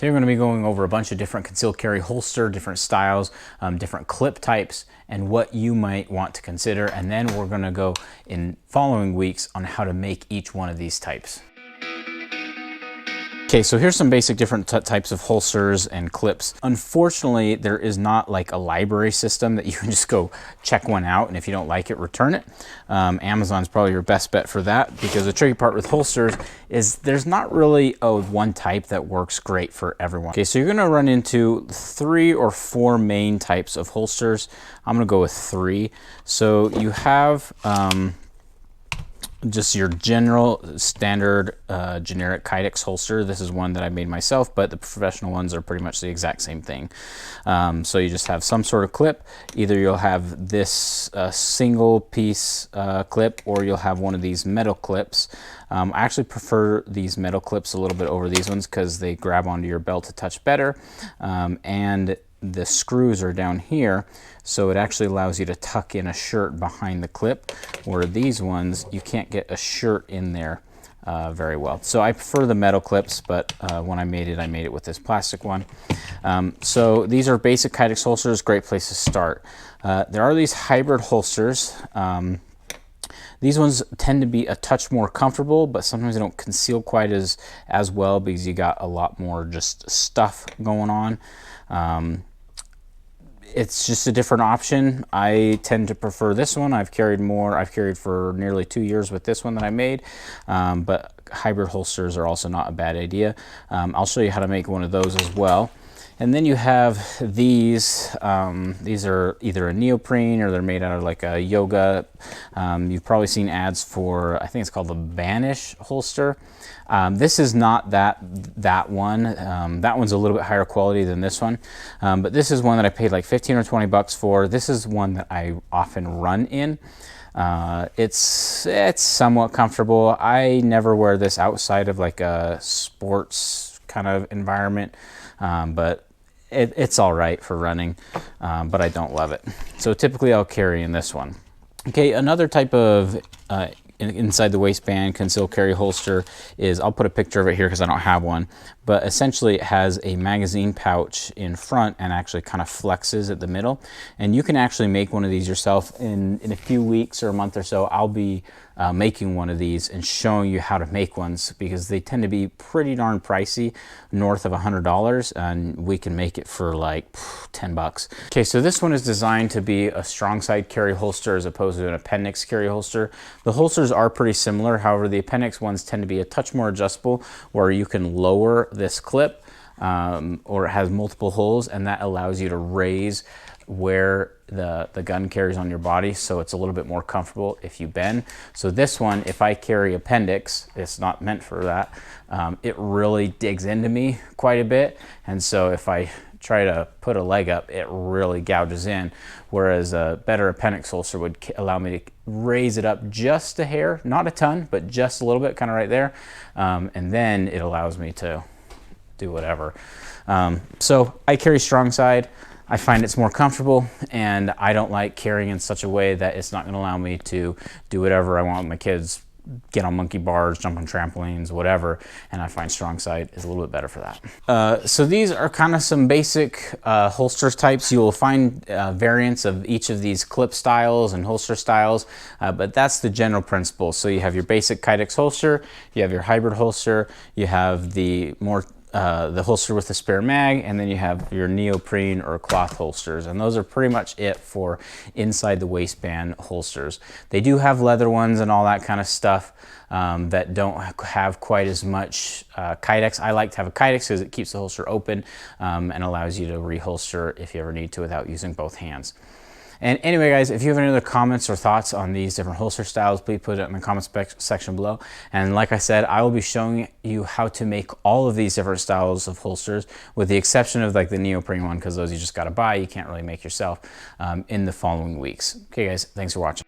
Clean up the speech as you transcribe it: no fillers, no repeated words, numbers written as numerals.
Today we're going to be going over a bunch of different concealed carry holster, different styles, different clip types, and what you might want to consider. And then we're going to go in following weeks on how to make each one of these types. Okay, so here's some basic different types of holsters and clips. Unfortunately, there is not like a library system that you can just go check one out, and if you don't like it, return it. Amazon's probably your best bet for that, because the tricky part with holsters is there's not really one type that works great for everyone. Okay, so you're gonna run into 3 or 4 main types of holsters. I'm gonna go with 3. So you have just your general standard generic Kydex holster. This is one that I made myself, but the professional ones are pretty much the exact same thing. So you just have some sort of clip. Either you'll have this single piece clip, or you'll have one of these metal clips. I actually prefer these metal clips a little bit over these ones because they grab onto your belt a touch better, and the screws are down here, so it actually allows you to tuck in a shirt behind the clip, where these ones you can't get a shirt in there very well. So I prefer the metal clips, but when I made it with this plastic one. So these are basic Kydex holsters, great place to start. There are these hybrid holsters. These ones tend to be a touch more comfortable, but sometimes they don't conceal quite as well because you got a lot more just stuff going on. It's just a different option. I tend to prefer this one. I've carried for nearly 2 years with this one that I made, but hybrid holsters are also not a bad idea. I'll show you how to make one of those as well. And then you have these. These are either a neoprene or they're made out of like a yoga. You've probably seen ads for, I think it's called the Vanish holster. This is not that one. That one's a little bit higher quality than this one. But this is one that I paid like 15 or 20 bucks for. This is one that I often run in. It's somewhat comfortable. I never wear this outside of like a sports kind of environment, but it's all right for running, but I don't love it. So typically I'll carry in this one. Okay, another type of inside the waistband concealed carry holster is, I'll put a picture of it here because I don't have one, but essentially it has a magazine pouch in front and actually kind of flexes at the middle. And you can actually make one of these yourself. In a few weeks or a month or so, I'll be making one of these and showing you how to make ones, because they tend to be pretty darn pricey, north of $100, and we can make it for like 10 bucks. Okay, so this one is designed to be a strong side carry holster as opposed to an appendix carry holster. The holsters are pretty similar, however the appendix ones tend to be a touch more adjustable, where you can lower this clip, or it has multiple holes, and that allows you to raise where the gun carries on your body, so it's a little bit more comfortable if you bend. So this one, if I carry appendix, it's not meant for that. It really digs into me quite a bit, and so if I try to put a leg up, it really gouges in, whereas a better appendix holster would allow me to raise it up just a hair, not a ton, but just a little bit, kind of right there, and then it allows me to do whatever. So I carry strong side. I find it's more comfortable, and I don't like carrying in such a way that it's not going to allow me to do whatever I want with my kids, get on monkey bars, jump on trampolines, whatever, and I find strong side is a little bit better for that. So these are kind of some basic holster types. You will find variants of each of these clip styles and holster styles, but that's the general principle. So you have your basic Kydex holster, you have your hybrid holster, you have the more the holster with the spare mag, and then you have your neoprene or cloth holsters, and those are pretty much it for inside the waistband holsters. They do have leather ones and all that kind of stuff that don't have quite as much Kydex. I like to have a Kydex because it keeps the holster open and allows you to reholster if you ever need to without using both hands. And anyway, guys, if you have any other comments or thoughts on these different holster styles, please put it in the comments section below. And like I said, I will be showing you how to make all of these different styles of holsters, with the exception of like the neoprene one, because those you just got to buy. You can't really make yourself, in the following weeks. Okay, guys, thanks for watching.